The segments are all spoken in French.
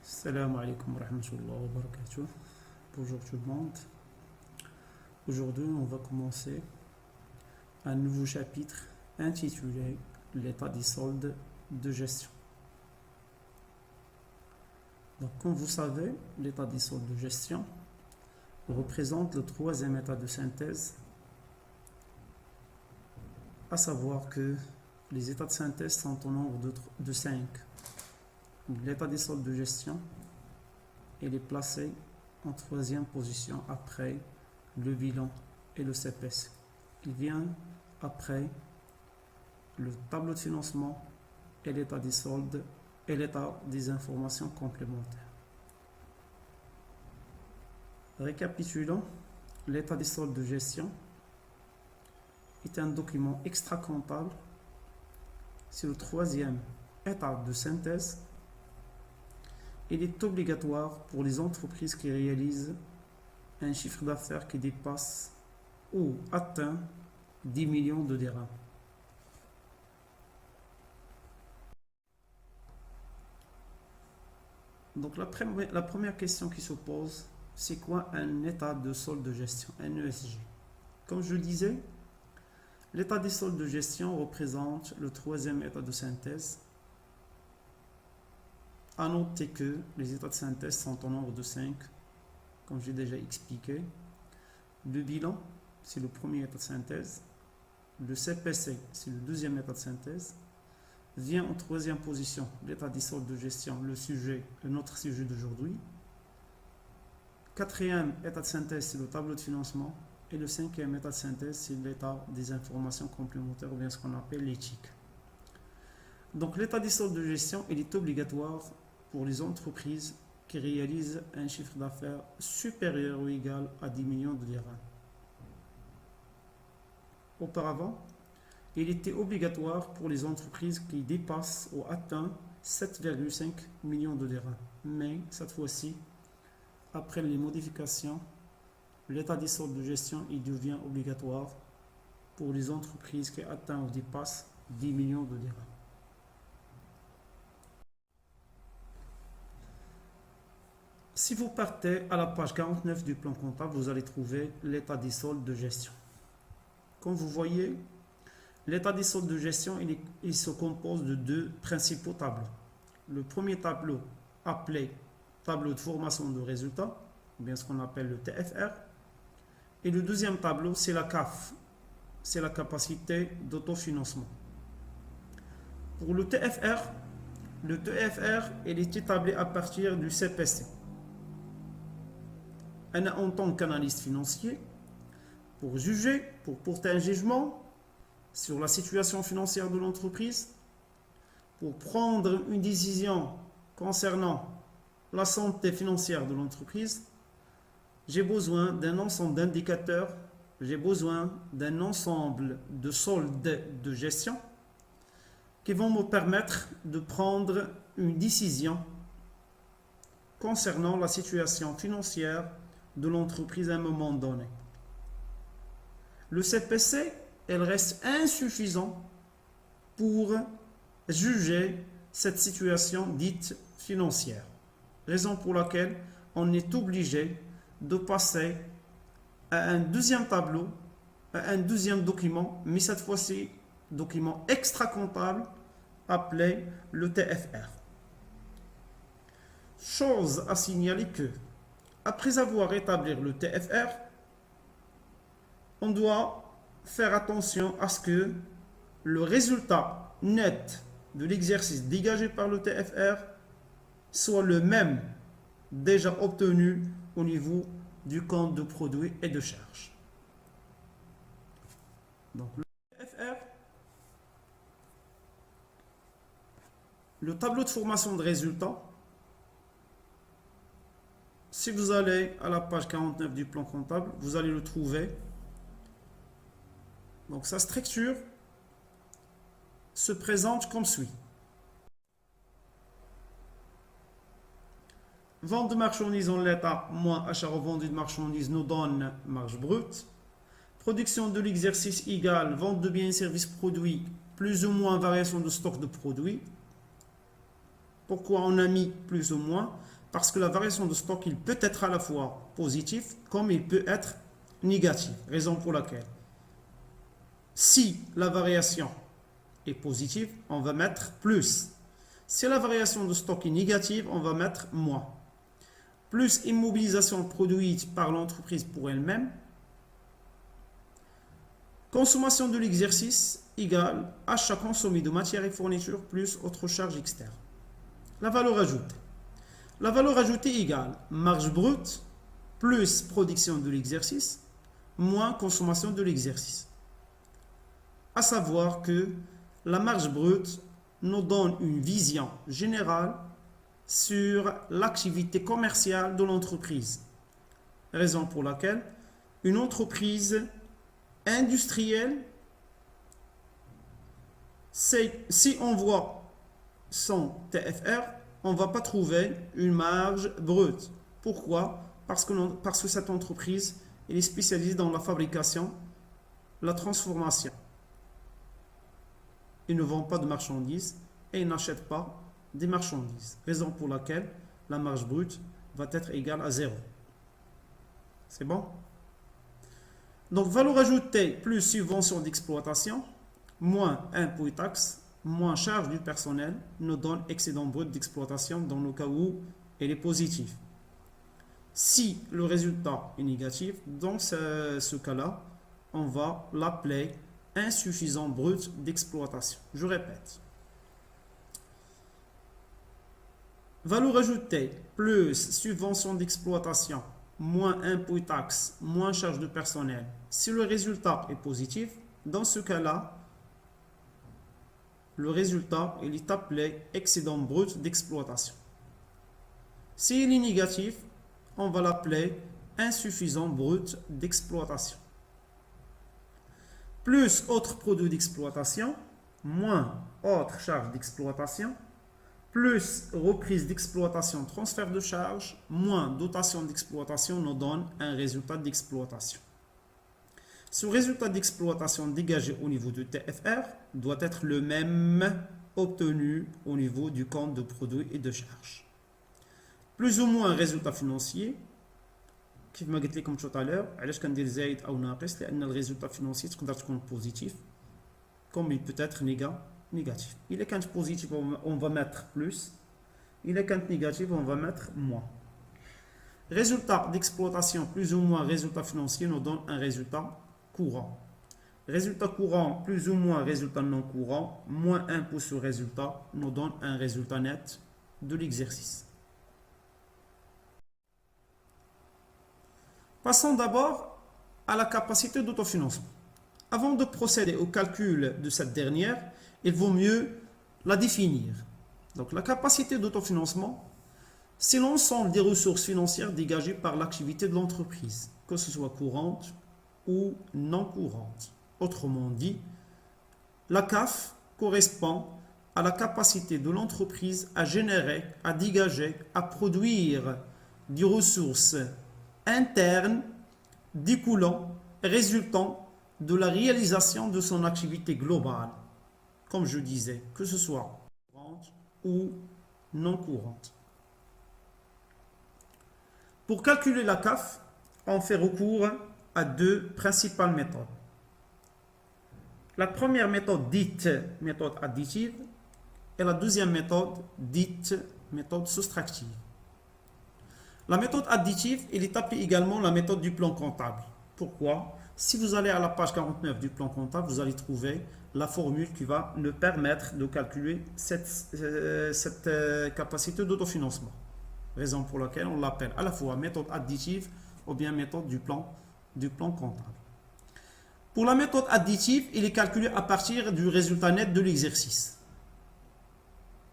Salam alaikum wa rahmatullahi wa barakatuh. Bonjour tout le monde. Aujourd'hui, on va commencer un nouveau chapitre intitulé L'état des soldes de gestion. Donc, comme vous savez, l'état des soldes de gestion représente le troisième état de synthèse, à savoir que les états de synthèse sont au nombre de 5. L'état des soldes de gestion, il est placé en troisième position après le bilan et le CPC. Il vient après le tableau de financement et l'état des soldes et l'état des informations complémentaires. Récapitulons, l'état des soldes de gestion est un document extra-comptable. C'est le troisième état de synthèse. Il est obligatoire pour les entreprises qui réalisent un chiffre d'affaires qui dépasse ou atteint 10 millions de dirhams. Donc la première question qui se pose, c'est quoi un état de solde de gestion, un ESG? Comme je le disais, l'état des soldes de gestion représente le troisième état de synthèse. À noter que les états de synthèse sont au nombre de 5, comme j'ai déjà expliqué. Le bilan, c'est le premier état de synthèse. Le CPC, c'est le deuxième état de synthèse. Vient en troisième position l'état des soldes de gestion, notre sujet d'aujourd'hui. Quatrième état de synthèse, c'est le tableau de financement. Et le cinquième état de synthèse, c'est l'état des informations complémentaires, ou bien ce qu'on appelle l'éthique. Donc l'état des soldes de gestion, il est obligatoire pour les entreprises qui réalisent un chiffre d'affaires supérieur ou égal à 10 millions de dirhams. Auparavant, il était obligatoire pour les entreprises qui dépassent ou atteignent 7,5 millions de dirhams. Mais cette fois-ci, après les modifications, l'état des soldes de gestion il devient obligatoire pour les entreprises qui atteignent ou dépassent 10 millions de dirhams. Si vous partez à la page 49 du plan comptable, vous allez trouver l'état des soldes de gestion. Comme vous voyez, l'état des soldes de gestion, il se compose de deux principaux tableaux. Le premier tableau, appelé tableau de formation de résultats, ou bien ce qu'on appelle le TFR. Et le deuxième tableau, c'est la CAF, c'est la capacité d'autofinancement. Pour le TFR, il est établi à partir du CPC. En tant qu'analyste financier, pour juger, pour porter un jugement sur la situation financière de l'entreprise, pour prendre une décision concernant la santé financière de l'entreprise, j'ai besoin d'un ensemble d'indicateurs, j'ai besoin d'un ensemble de soldes de gestion qui vont me permettre de prendre une décision concernant la situation financière de l'entreprise à un moment donné. Le CPC, elle reste insuffisant pour juger cette situation dite financière. Raison pour laquelle on est obligé de passer à un deuxième tableau, à un deuxième document, mais cette fois-ci, document extra-comptable appelé le TFR. Chose à signaler que, après avoir établi le TFR, on doit faire attention à ce que le résultat net de l'exercice dégagé par le TFR soit le même déjà obtenu au niveau du compte de produits et de charges. Donc le TFR, le tableau de formation de résultats, si vous allez à la page 49 du plan comptable, vous allez le trouver. Donc sa structure se présente comme suit. Vente de marchandises en l'état moins achat revendu de marchandises nous donne marge brute. Production de l'exercice égale vente de biens et services produits plus ou moins variation de stock de produits. Pourquoi on a mis plus ou moins? Parce que la variation de stock, il peut être à la fois positif comme il peut être négatif. Raison pour laquelle, si la variation est positive, on va mettre plus. Si la variation de stock est négative, on va mettre moins. Plus immobilisation produite par l'entreprise pour elle-même. Consommation de l'exercice égale achat consommé de matières et fournitures plus autres charges externes. La valeur ajoutée. La valeur ajoutée égale marge brute plus production de l'exercice moins consommation de l'exercice. À savoir que la marge brute nous donne une vision générale sur l'activité commerciale de l'entreprise. Raison pour laquelle une entreprise industrielle, si on voit son TFR, on ne va pas trouver une marge brute. Pourquoi? Parce que cette entreprise elle est spécialisée dans la fabrication, la transformation. Ils ne vendent pas de marchandises et ils n'achètent pas des marchandises. Raison pour laquelle la marge brute va être égale à 0. C'est bon? Donc, valeur ajoutée plus subvention d'exploitation, moins impôts et taxes, moins charge du personnel, nous donne excédent brut d'exploitation dans le cas où elle est positive. Si le résultat est négatif, dans ce cas-là, on va l'appeler insuffisant brut d'exploitation. Je répète. Valeur ajoutée plus subvention d'exploitation, moins impôts et taxes, moins charge de personnel. Si le résultat est positif, dans ce cas-là, le résultat il est appelé excédent brut d'exploitation. S'il est négatif, on va l'appeler insuffisant brut d'exploitation. Plus autres produits d'exploitation, moins autres charges d'exploitation, plus reprise d'exploitation, transfert de charges, moins dotation d'exploitation nous donne un résultat d'exploitation. Ce résultat d'exploitation dégagé au niveau du TFR doit être le même obtenu au niveau du compte de produits et de charges. Plus ou moins un résultat financier, كيف ما قلت لكم tout à l'heure, علاش كندير زايد او ناقص لان الريزولتا فينانسي تقدر تكون بوزيتيف comme il peut être négatif. Il est quand positif, on va mettre plus. Il est quand négatif, on va mettre moins. Résultat d'exploitation plus ou moins résultat financier nous donne un résultat courant. Résultat courant plus ou moins résultat non courant, moins impôt sur résultat nous donne un résultat net de l'exercice. Passons d'abord à la capacité d'autofinancement. Avant de procéder au calcul de cette dernière, il vaut mieux la définir. Donc la capacité d'autofinancement, c'est l'ensemble des ressources financières dégagées par l'activité de l'entreprise, que ce soit courante ou non courante. Autrement dit, la CAF correspond à la capacité de l'entreprise à générer, à dégager, à produire des ressources internes découlant, résultant de la réalisation de son activité globale, comme je disais, que ce soit courante ou non courante. Pour calculer la CAF, on fait recours à deux principales méthodes. La première méthode dite méthode additive et la deuxième méthode dite méthode soustractive. La méthode additive, elle est appelée également la méthode du plan comptable. Pourquoi? Si vous allez à la page 49 du plan comptable, vous allez trouver la formule qui va nous permettre de calculer cette capacité d'autofinancement. Raison pour laquelle on l'appelle à la fois méthode additive ou bien méthode du plan comptable. Pour la méthode additive, il est calculé à partir du résultat net de l'exercice.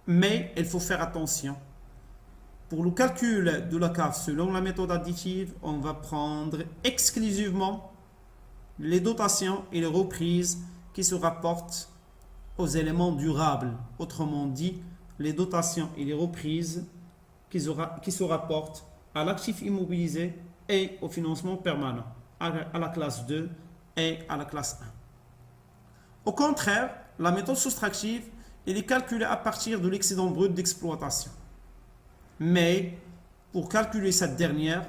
Mais il faut faire attention. Pour le calcul de la CAF selon la méthode additive, on va prendre exclusivement les dotations et les reprises qui se rapportent aux éléments durables. Autrement dit, les dotations et les reprises qui se rapportent à l'actif immobilisé et au financement permanent, à la classe 2 est à la classe 1. Au contraire, la méthode soustractive, elle est calculée à partir de l'excédent brut d'exploitation. Mais, pour calculer cette dernière,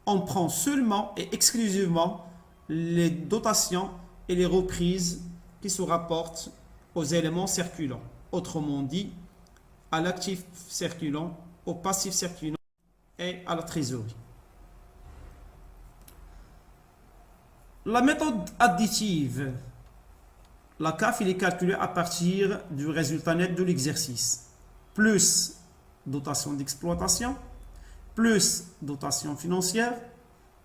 on prend seulement et exclusivement les dotations et les reprises qui se rapportent aux éléments circulants. Autrement dit, à l'actif circulant, au passif circulant et à la trésorerie. La méthode additive, la CAF, il est calculé à partir du résultat net de l'exercice, plus dotation d'exploitation, plus dotation financière,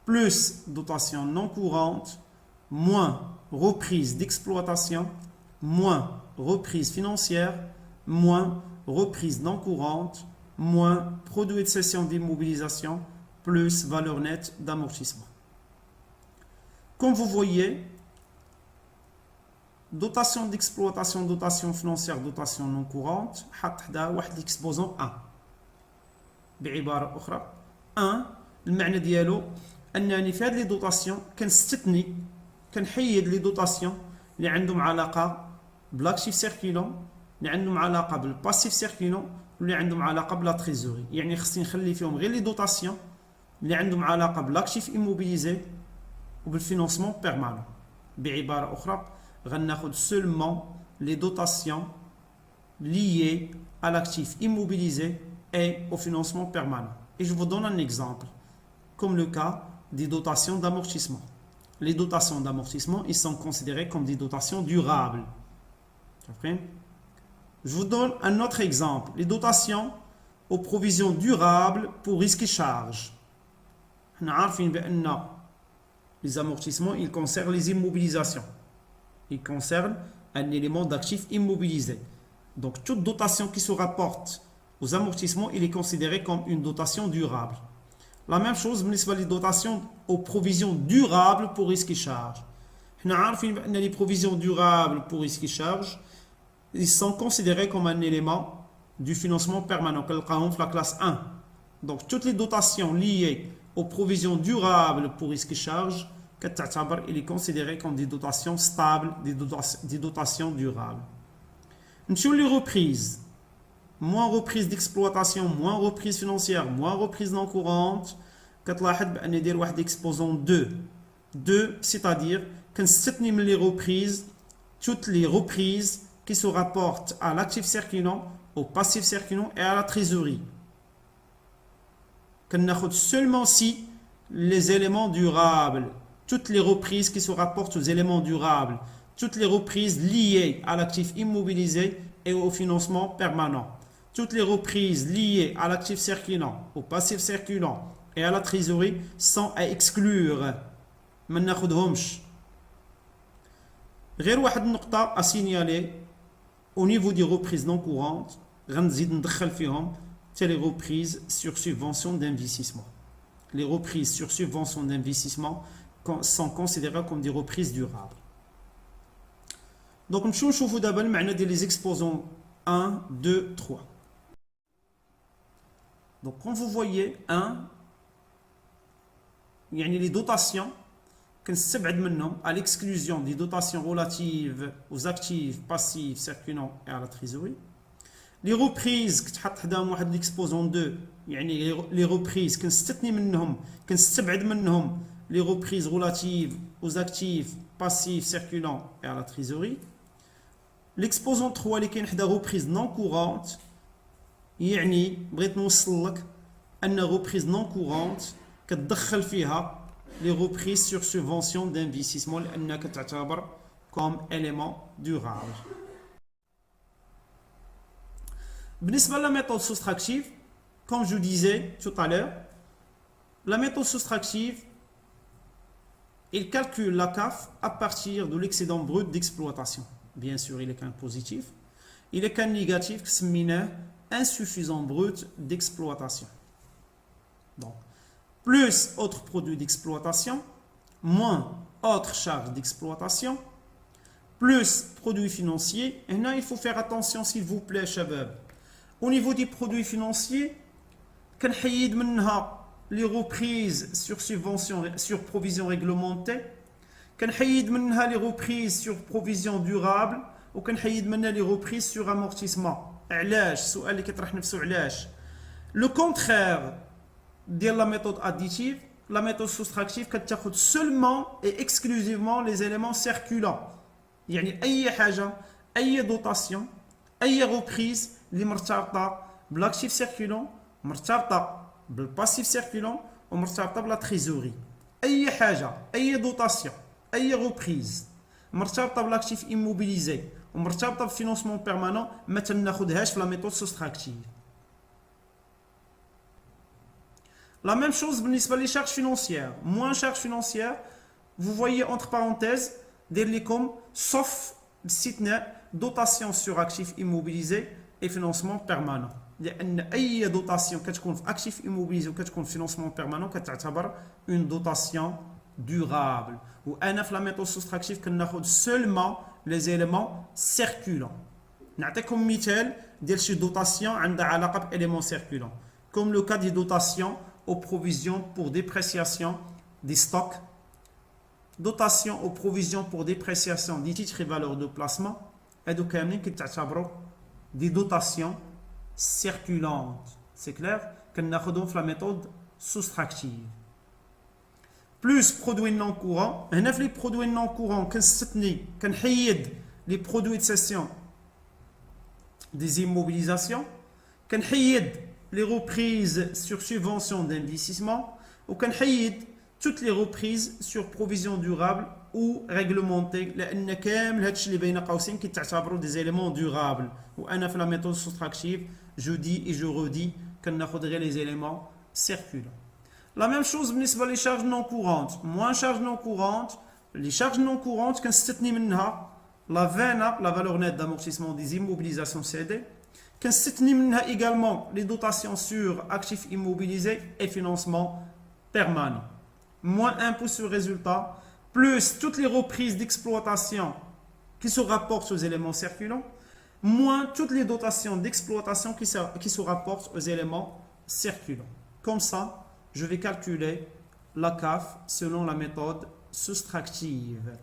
plus dotation non courante, moins reprise d'exploitation, moins reprise financière, moins reprise non courante, moins produit de cession d'immobilisation, plus valeur nette d'amortissement. Comme vous voyez, dotation d'exploitation, dotation financière, dotation non courante, l'exposant 1. بعبارة أخرى 1 المعنى ديالو أنني في هذه لي دوطاسيون كنستثني كنحيد لي دوطاسيون اللي عندهم علاقة بلاكتيف سيركيلون اللي عندهم علاقة بالباسيف سيركيلون واللي عندهم علاقة بلا تريزوري يعني خصني نخلي فيهم غير لي دوطاسيون اللي عندهم علاقة بلاكتيف إيموبيليزي وبالفينونسمون بيرمانون بعبارة أخرى غناخد seulement les dotations liées à l'actif immobilisé et au financement permanent. Et je vous donne un exemple, comme le cas des dotations d'amortissement. Les dotations d'amortissement, ils sont considérés comme des dotations durables. Okay? Je vous donne un autre exemple, les dotations aux provisions durables pour risques et charges. Les amortissements, ils concernent les immobilisations. Ils concernent un élément d'actif immobilisé. Donc, toute dotation qui se rapporte aux amortissements, il est considéré comme une dotation durable. La même chose, les dotations aux provisions durables pour risques et charges. Les provisions durables pour risques et charges, ils sont considérés comme un élément du financement permanent, la classe 1. Donc, toutes les dotations liées aux provisions durables pour risques et charges, il est considéré comme des dotations stables, des dotations durables. Sur les reprises, moins reprise d'exploitation, moins reprise financière, moins reprise non courante, exposant 2. 2, c'est-à-dire que les reprises, toutes les reprises qui se rapportent à l'actif circulant, au passif circulant et à la trésorerie. Seulement si les éléments durables, toutes les reprises qui se rapportent aux éléments durables, toutes les reprises liées à l'actif immobilisé et au financement permanent, toutes les reprises liées à l'actif circulant, au passif circulant et à la trésorerie sont à exclure. ما ناخذهمش. غير واحد النقطة à signaler au niveau des reprises non courantes, غنزيد ندخل فيهم les reprises sur subvention d'investissement. Les reprises sur subvention d'investissement sont considérées comme des reprises durables. Donc, nous allons d'abord les exposants 1, 2, 3. Donc, comme vous voyez, 1, il y a les dotations à l'exclusion des dotations relatives aux actifs, passifs, circulants et à la trésorerie. Les reprises كتحط حداهم واحد l'exposant 2 يعني les reprises كنستثني منهم les reprises relatives aux actifs passifs circulants et à la trésorerie. L'exposant 3 اللي كاين حدا reprise non courante يعني بغيت نوصل لك ان reprise non courante كتدخل فيها les reprises sur subvention d'investissement لانها كتعتبر comme élément durable. بالنسبة à la méthode soustractive, comme je disais tout à l'heure, la méthode soustractive, il calcule la CAF à partir de l'excédent brut d'exploitation. Bien sûr, il est qu'un positif. Il est qu'un négatif qui se mine insuffisant brut d'exploitation. Donc, plus autres produits d'exploitation, moins autres charges d'exploitation, plus produits financiers. Et là, il faut faire attention, s'il vous plaît, chabab. Au niveau des produits financiers, كنحيد منها les reprises sur subvention, sur provision réglementée, كنحيد منها les reprises sur provision durable وكنحيد منها les reprises sur amortissement. علاش؟ السؤال اللي كيطرح نفسه علاش؟ Le contraire ديال la méthode additive, la méthode soustractive كتاخد seulement et exclusivement les éléments circulants. يعني أي حاجة، أي دوتاسيون، أي reprise اللي مرتبطة بالاكتيف سيركولون، مرتبطة بالباسيف سيركولون ومرتبطة بلا تريزوري. أي حاجة، أي دوتاسيون، أي reprise مرتبطة بالاكتيف immobilisé ومرتبطة بالفينونسمون بيرمانون ما تناخدهاش في لا ميثود سوستراكتيف. La même chose بالنسبة les charges financières. Moins charges financières, vous voyez entre parenthèses des comme sauf dotation sur actifs immobilisés et financement permanent. لأن أي dotation كتكون في actifs immobilisés وكتكون في financement permanent كتعتبر une dotation durable. وأنا في la méthode soustractive كناخد seulement les éléments circulants. نعطيكم مثال ديال شي dotation عندها علاقة بإيليمون circulant. Comme le cas des dotations aux provisions pour dépréciation des stocks, dotation aux provisions pour dépréciation des titres et valeurs de placement, et donc des dotations circulantes. C'est clair? Qu'on a la méthode soustractive. Plus produits non courants, et les produits non courants, qu'on les produits de cession des immobilisations, qu'on les reprises sur subvention d'investissement ou qu'on toutes les reprises sur provision durable ou réglementée لأن كامل هادشي اللي بين قوسين كيتعتبروا des éléments durables. وأنا في la méthode soustractive je dis et je redis كناخد غير les éléments circulants. La même chose بالنسبة les charges non courantes. Moins charges non courantes, les charges non courantes كنستثني منها la VNA, la valeur nette d'amortissement des immobilisations cédées. Constitue également les dotations sur actifs immobilisés et financement permanent. Moins impôt sur résultat, plus toutes les reprises d'exploitation qui se rapportent aux éléments circulants, moins toutes les dotations d'exploitation qui se rapportent aux éléments circulants. Comme ça, je vais calculer la CAF selon la méthode soustractive.